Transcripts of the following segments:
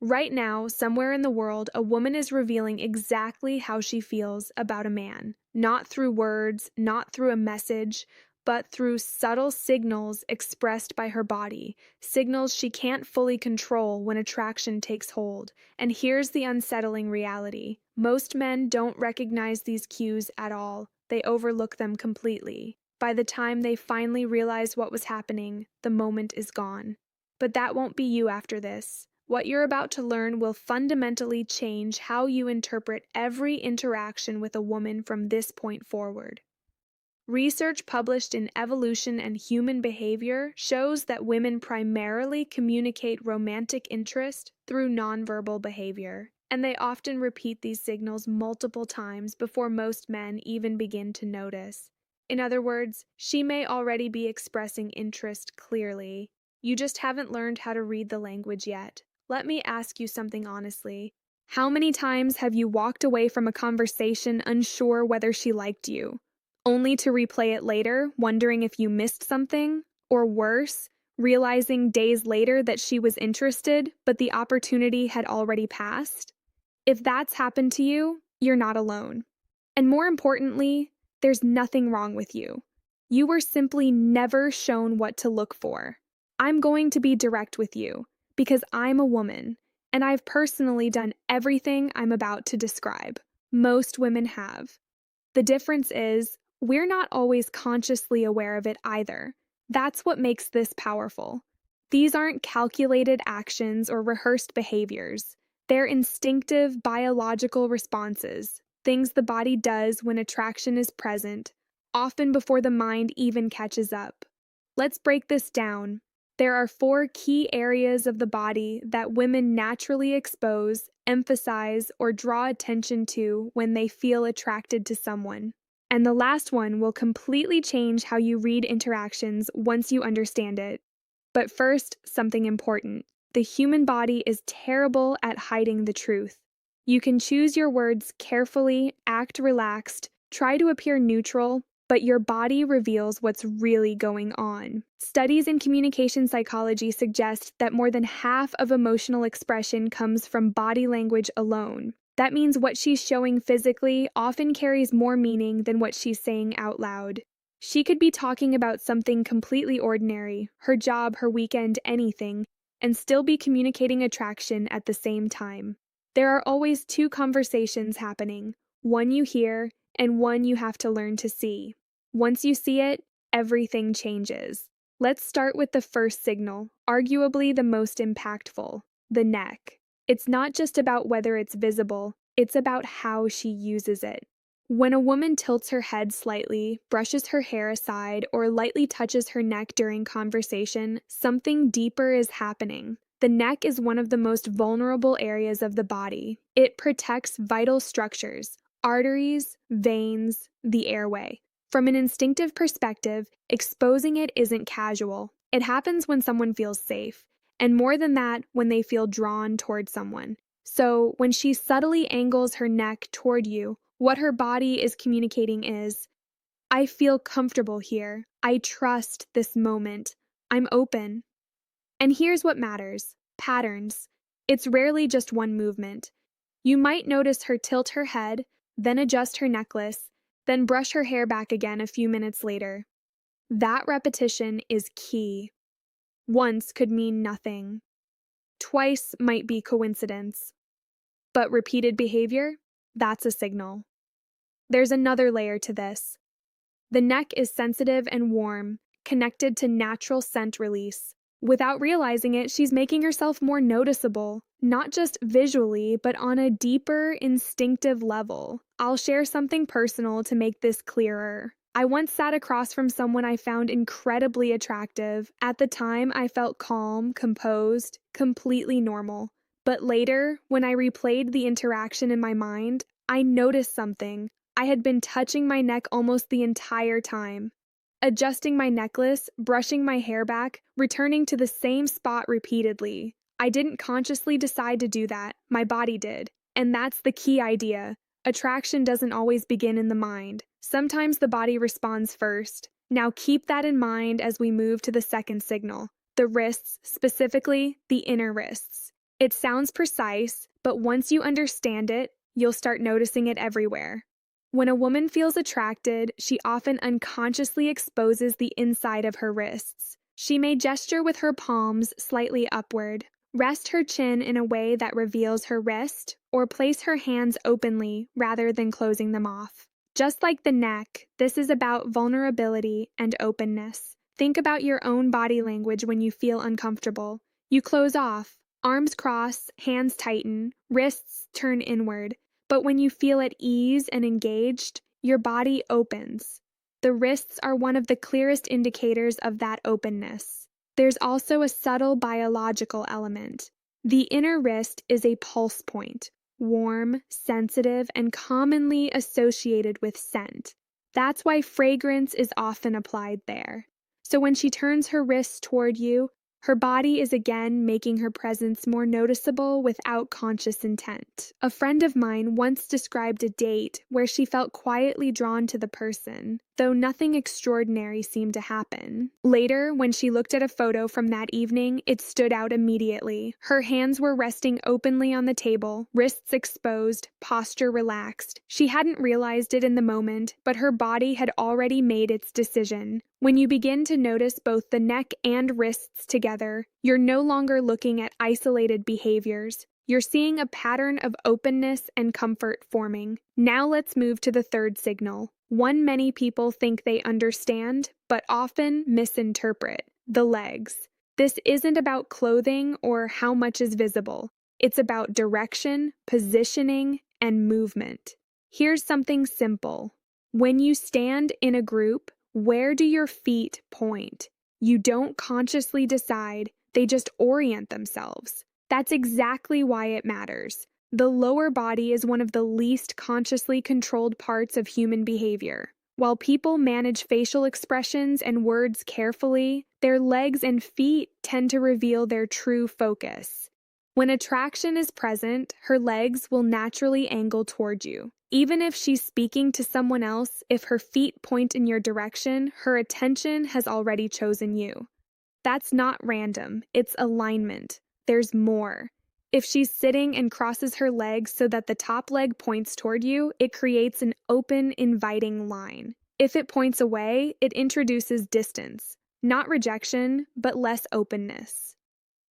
Right now, somewhere in the world, a woman is revealing exactly how she feels about a man, not through words, not through a message, but through subtle signals expressed by her body, signals she can't fully control when attraction takes hold. And here's the unsettling reality: most men don't recognize these cues at all, they overlook them completely. By the time they finally realize what was happening, the moment is gone. But that won't be you after this. What you're about to learn will fundamentally change how you interpret every interaction with a woman from this point forward. Research published in Evolution and Human Behavior shows that women primarily communicate romantic interest through nonverbal behavior, and they often repeat these signals multiple times before most men even begin to notice. In other words, she may already be expressing interest clearly. You just haven't learned how to read the language yet. Let me ask you something honestly. How many times have you walked away from a conversation unsure whether she liked you, only to replay it later, wondering if you missed something? Or worse, realizing days later that she was interested, but the opportunity had already passed? If that's happened to you, you're not alone. And more importantly, there's nothing wrong with you. You were simply never shown what to look for. I'm going to be direct with you, because I'm a woman, and I've personally done everything I'm about to describe. Most women have. The difference is, we're not always consciously aware of it either. That's what makes this powerful. These aren't calculated actions or rehearsed behaviors. They're instinctive biological responses, things the body does when attraction is present, often before the mind even catches up. Let's break this down. There are 4 key areas of the body that women naturally expose, emphasize, or draw attention to when they feel attracted to someone. And the last one will completely change how you read interactions once you understand it. But first, something important. The human body is terrible at hiding the truth. You can choose your words carefully, act relaxed, try to appear neutral, but your body reveals what's really going on. Studies in communication psychology suggest that more than half of emotional expression comes from body language alone. That means what she's showing physically often carries more meaning than what she's saying out loud. She could be talking about something completely ordinary, her job, her weekend, anything, and still be communicating attraction at the same time. There are always 2 conversations happening, one you hear and one you have to learn to see. Once you see it, everything changes. Let's start with the first signal, arguably the most impactful: the neck. It's not just about whether it's visible, it's about how she uses it. When a woman tilts her head slightly, brushes her hair aside, or lightly touches her neck during conversation, something deeper is happening. The neck is one of the most vulnerable areas of the body. It protects vital structures, arteries, veins, the airway. From an instinctive perspective, exposing it isn't casual. It happens when someone feels safe, and more than that, when they feel drawn toward someone. So, when she subtly angles her neck toward you, what her body is communicating is, I feel comfortable here. I trust this moment. I'm open. And here's what matters: patterns. It's rarely just one movement. You might notice her tilt her head, then adjust her necklace, then brush her hair back again a few minutes later. That repetition is key. Once could mean nothing. Twice might be coincidence. But repeated behavior? That's a signal. There's another layer to this. The neck is sensitive and warm, connected to natural scent release. Without realizing it, she's making herself more noticeable, not just visually, but on a deeper, instinctive level. I'll share something personal to make this clearer. I once sat across from someone I found incredibly attractive. At the time, I felt calm, composed, completely normal. But later, when I replayed the interaction in my mind, I noticed something. I had been touching my neck almost the entire time, adjusting my necklace, brushing my hair back, returning to the same spot repeatedly. I didn't consciously decide to do that, my body did. And that's the key idea. Attraction doesn't always begin in the mind. Sometimes the body responds first. Now keep that in mind as we move to the second signal, the wrists, specifically the inner wrists. It sounds precise, but once you understand it, you'll start noticing it everywhere. When a woman feels attracted, she often unconsciously exposes the inside of her wrists. She may gesture with her palms slightly upward, rest her chin in a way that reveals her wrist, or place her hands openly rather than closing them off. Just like the neck, this is about vulnerability and openness. Think about your own body language when you feel uncomfortable. You close off, arms cross, hands tighten, wrists turn inward. But when you feel at ease and engaged, your body opens. The wrists are one of the clearest indicators of that openness. There's also a subtle biological element. The inner wrist is a pulse point, warm, sensitive, and commonly associated with scent. That's why fragrance is often applied there. So when she turns her wrists toward you, her body is again making her presence more noticeable without conscious intent. A friend of mine once described a date where she felt quietly drawn to the person, though nothing extraordinary seemed to happen. Later, when she looked at a photo from that evening, it stood out immediately. Her hands were resting openly on the table, wrists exposed, posture relaxed. She hadn't realized it in the moment, but her body had already made its decision. When you begin to notice both the neck and wrists together, you're no longer looking at isolated behaviors. You're seeing a pattern of openness and comfort forming. Now let's move to the third signal. One many people think they understand, but often misinterpret: the legs. This isn't about clothing or how much is visible. It's about direction, positioning, and movement. Here's something simple. When you stand in a group, where do your feet point? You don't consciously decide, they just orient themselves. That's exactly why it matters. The lower body is one of the least consciously controlled parts of human behavior. While people manage facial expressions and words carefully, their legs and feet tend to reveal their true focus. When attraction is present, her legs will naturally angle toward you. Even if she's speaking to someone else, if her feet point in your direction, her attention has already chosen you. That's not random, it's alignment. There's more. If she's sitting and crosses her legs so that the top leg points toward you, it creates an open, inviting line. If it points away, it introduces distance. Not rejection, but less openness.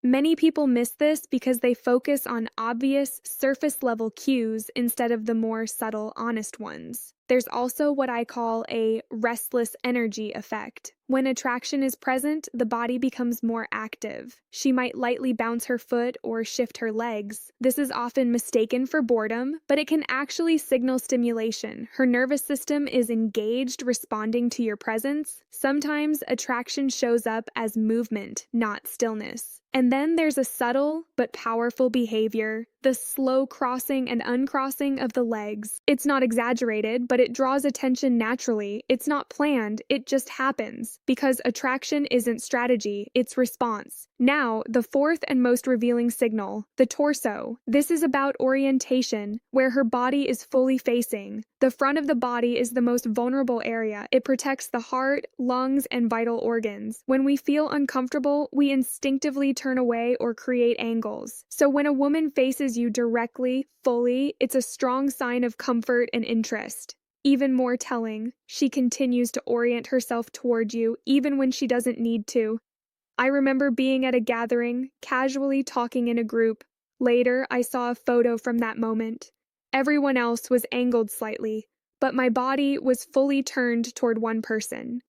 Many people miss this because they focus on obvious, surface-level cues instead of the more subtle, honest ones. There's also what I call a restless energy effect. When attraction is present, the body becomes more active. She might lightly bounce her foot or shift her legs. This is often mistaken for boredom, but it can actually signal stimulation. Her nervous system is engaged, responding to your presence. Sometimes attraction shows up as movement, not stillness. And then there's a subtle but powerful behavior, the slow crossing and uncrossing of the legs. It's not exaggerated, but it draws attention naturally. It's not planned, it just happens. Because attraction isn't strategy, it's response. Now, the fourth and most revealing signal, the torso. This is about orientation, where her body is fully facing. The front of the body is the most vulnerable area. It protects the heart, lungs, and vital organs. When we feel uncomfortable, we instinctively turn away or create angles. So when a woman faces you directly, fully, it's a strong sign of comfort and interest. Even more telling, she continues to orient herself toward you even when she doesn't need to. I remember being at a gathering, casually talking in a group. Later, I saw a photo from that moment. Everyone else was angled slightly, but my body was fully turned toward one person.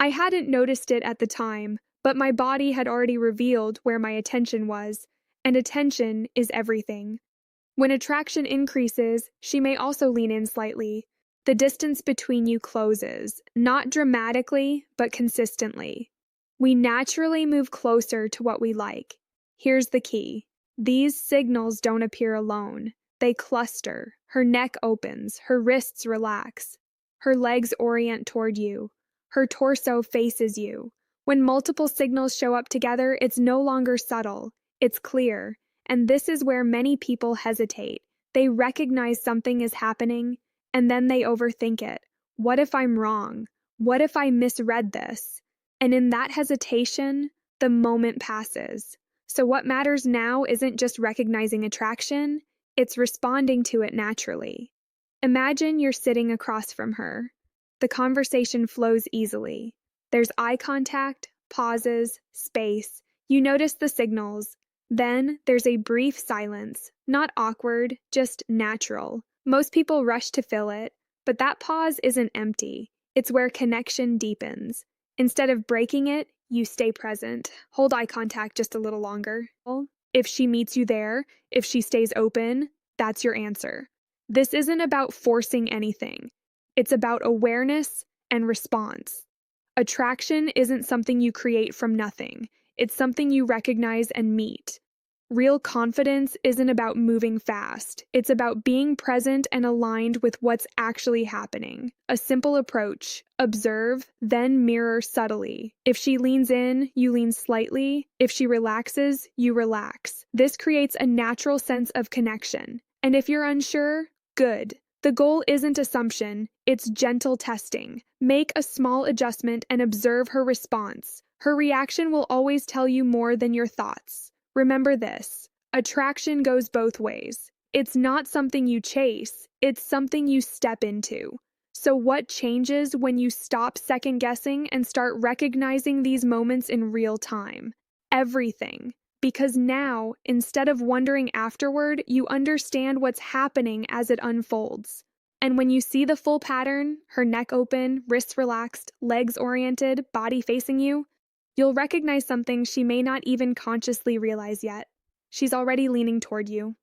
I hadn't noticed it at the time, but my body had already revealed where my attention was, and attention is everything. When attraction increases, she may also lean in slightly. The distance between you closes, not dramatically, but consistently. We naturally move closer to what we like. Here's the key. These signals don't appear alone. They cluster. Her neck opens, her wrists relax, her legs orient toward you, her torso faces you. When multiple signals show up together, it's no longer subtle, it's clear. And this is where many people hesitate. They recognize something is happening, and then they overthink it. What if I'm wrong? What if I misread this? And in that hesitation, the moment passes. So, what matters now isn't just recognizing attraction, it's responding to it naturally. Imagine you're sitting across from her. The conversation flows easily. There's eye contact, pauses, space. You notice the signals. Then there's a brief silence, not awkward, just natural. Most people rush to fill it, but that pause isn't empty. It's where connection deepens. Instead of breaking it, you stay present. Hold eye contact just a little longer. If she meets you there, if she stays open, that's your answer. This isn't about forcing anything. It's about awareness and response. Attraction isn't something you create from nothing. It's something you recognize and meet. Real confidence isn't about moving fast. It's about being present and aligned with what's actually happening. A simple approach: observe, then mirror subtly. If she leans in, you lean slightly. If she relaxes, you relax. This creates a natural sense of connection. And if you're unsure, good. The goal isn't assumption, it's gentle testing. Make a small adjustment and observe her response. Her reaction will always tell you more than your thoughts. Remember this: attraction goes both ways. It's not something you chase, it's something you step into. So, what changes when you stop second guessing and start recognizing these moments in real time? Everything. Because now, instead of wondering afterward, you understand what's happening as it unfolds. And when you see the full pattern, her neck open, wrists relaxed, legs oriented, body facing you, you'll recognize something she may not even consciously realize yet. She's already leaning toward you.